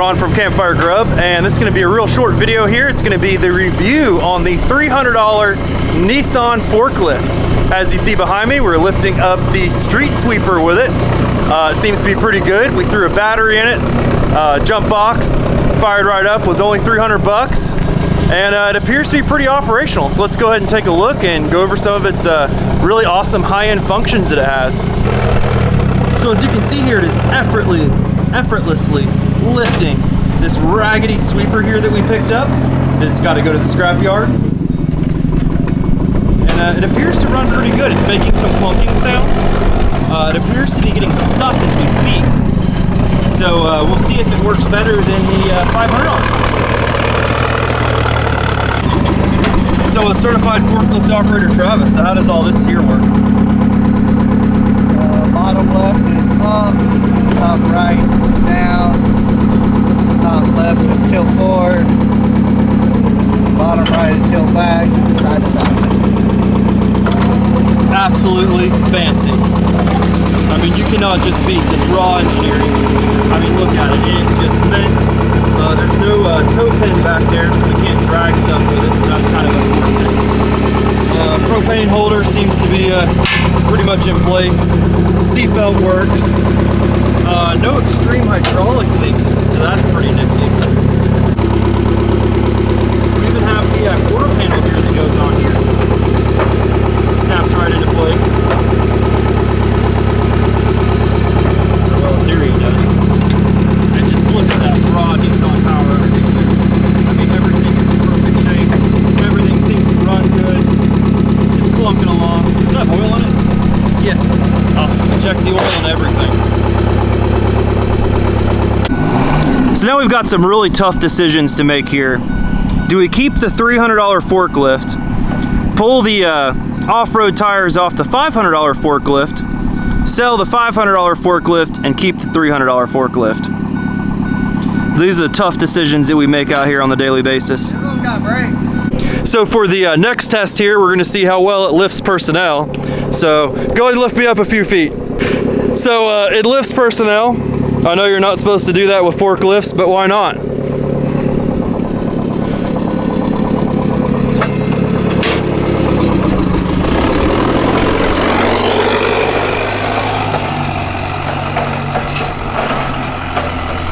Ron from CampFire Grub, and this is going to be a real short video here. It's going to be the review on the $300 Nissan forklift. As you see behind me, we're lifting up the street sweeper with it. It seems to be pretty good. We threw a battery in it, jump box, fired right up, was only 300 bucks. And it appears to be pretty operational. So let's go ahead and take a look and go over some of its really awesome high-end functions that it has. So as you can see here, it is effortlessly lifting this raggedy sweeper here that we picked up. It's got to go to the scrapyard. And it appears to run pretty good. It's making some clunking sounds. It appears to be getting stuck as we speak. So we'll see if it works better than the $500. So a certified forklift operator, Travis, how does all this here work? Bottom left is up, top right is down, top left is tilt forward, bottom right is tilt back, side to side. Absolutely fancy. I mean, you cannot just beat this raw engineering. I mean, look at it, it is just mint. There's no toe pin back there, so we can't drag stuff with it, so that's kind of unfortunate. Propane holder seems to be pretty much in place. Seatbelt works. No extreme hydraulic leaks, so that's pretty nifty. We even have the quarter panel here that goes on here. Snaps right into place. Well, in theory it does. And just look at that raw Nissan power underneath there. I mean, everything is in perfect shape. Everything seems to run good. Just clunking along. Does that have oil in it? Yes. Awesome. Check the oil and everything. So now we've got some really tough decisions to make here. Do we keep the $300 forklift, pull the off-road tires off the $500 forklift, sell the $500 forklift, and keep the $300 forklift? These are the tough decisions that we make out here on the daily basis. This one's got brakes. So for the next test here, we're gonna see how well it lifts personnel. So go ahead and lift me up a few feet. So it lifts personnel. I know you're not supposed to do that with forklifts, but why not?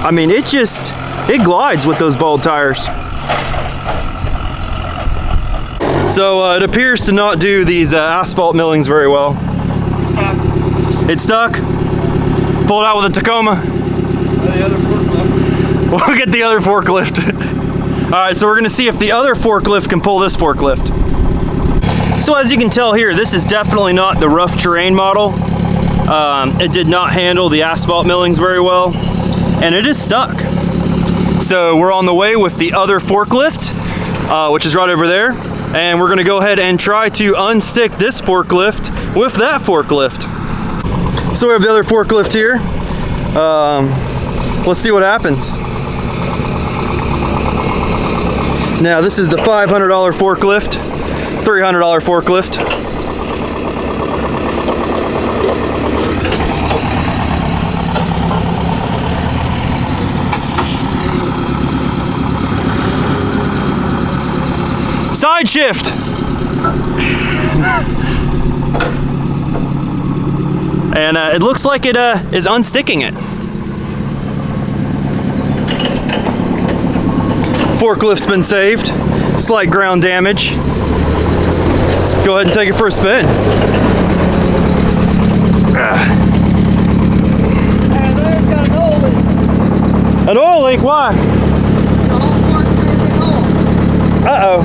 I mean, it glides with those bald tires. So it appears to not do these asphalt millings very well. It's stuck. Pull it out with a Tacoma. The other forklift. We'll get the other forklift. All right, so we're gonna see if the other forklift can pull this forklift. So as you can tell here, this is definitely not the rough terrain model. It did not handle the asphalt millings very well, and it is stuck. So we're on the way with the other forklift, which is right over there. And we're gonna go ahead and try to unstick this forklift with that forklift. So we have the other forklift here. Let's see what happens. Now this is the $500 forklift, $300 forklift. Side shift. And it looks like it is unsticking it. Forklift's been saved. Slight ground damage. Let's go ahead and take it for a spin. Hey, there's got an oil leak. An oil leak? Why? The whole forklift is oil. Uh-oh.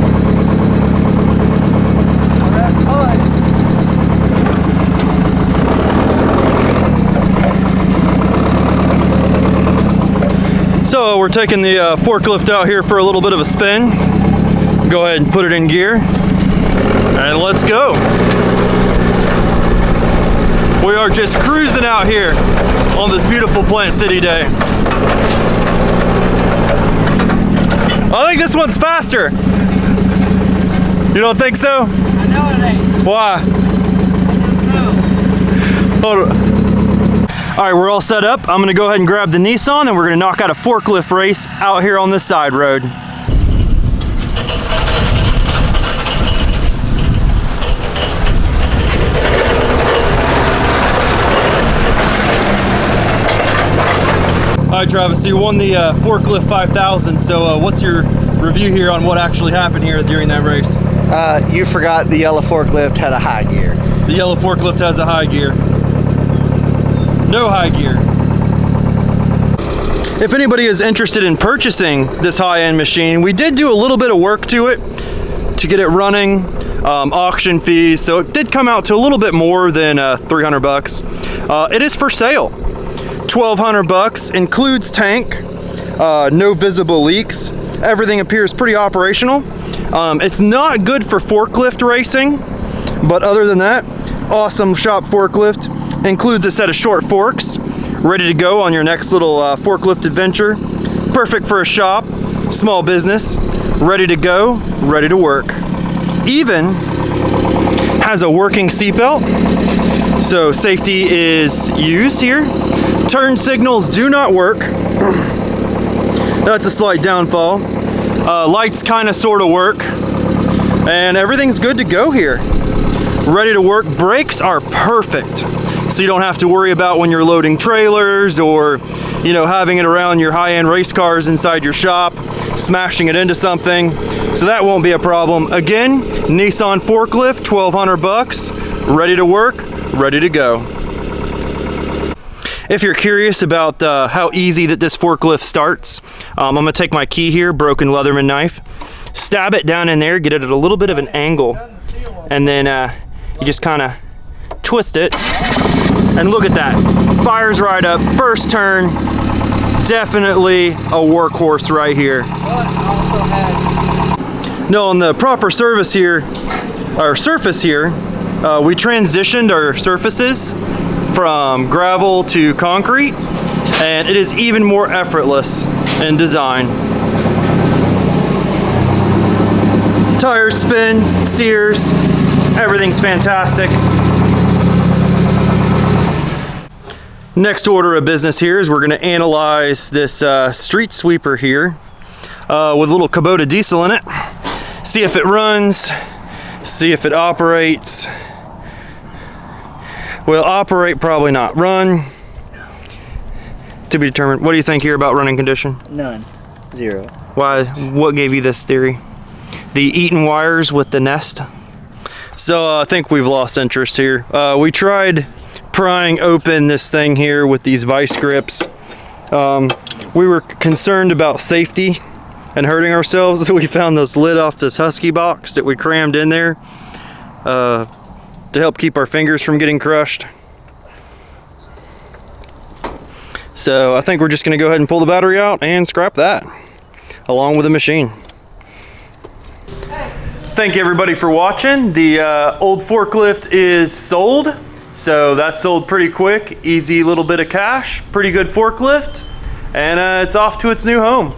That's hot. So we're taking the forklift out here for a little bit of a spin. Go ahead and put it in gear. And let's go. We are just cruising out here on this beautiful Plant City day. I think this one's faster. You don't think so? I know it ain't. Why? I just know. Hold on. All right, we're all set up. I'm gonna go ahead and grab the Nissan and we're gonna knock out a forklift race out here on this side road. All right, Travis, you won the Forklift 5000, so what's your review here on what actually happened here during that race? You forgot the yellow forklift had a high gear. The yellow forklift has a high gear. No high gear. If anybody is interested in purchasing this high-end machine, we did do a little bit of work to it to get it running, auction fees, so it did come out to a little bit more than 300 bucks. It is for sale. 1,200 bucks, includes tank, no visible leaks. Everything appears pretty operational. It's not good for forklift racing, but other than that, awesome shop forklift. Includes a set of short forks, ready to go on your next little forklift adventure. Perfect for a shop, small business, ready to go, ready to work. Even has a working seatbelt, so safety is used here. Turn signals do not work. That's a slight downfall. Lights kind of sort of work. And everything's good to go here. Ready to work. Brakes are perfect. So you don't have to worry about when you're loading trailers or, you know, having it around your high-end race cars inside your shop, smashing it into something. So that won't be a problem. Again, Nissan forklift, 1,200 bucks, ready to work, ready to go. If you're curious about how easy that this forklift starts, I'm gonna take my key here, broken Leatherman knife, stab it down in there, get it at a little bit of an angle, and then you just kind of twist it, and look at that. Fires right up, first turn, definitely a workhorse right here. No, on the proper surface here, we transitioned our surfaces from gravel to concrete, and it is even more effortless in design. Tires spin, steers, everything's fantastic. Next order of business here is we're going to analyze this street sweeper here with a little Kubota diesel in it. See if it runs, see if it operates. Will operate, probably not. Run, to be determined. What do you think here about running condition? None. Zero. Why? What gave you this theory? The eaten wires with the nest? So I think we've lost interest here. We tried prying open this thing here with these vice grips. We were concerned about safety and hurting ourselves, so we found this lid off this Husky box that we crammed in there to help keep our fingers from getting crushed. So I think we're just gonna go ahead and pull the battery out and scrap that along with the machine. Thank you everybody for watching. The old forklift is sold. So that sold pretty quick, easy little bit of cash, pretty good forklift, and it's off to its new home.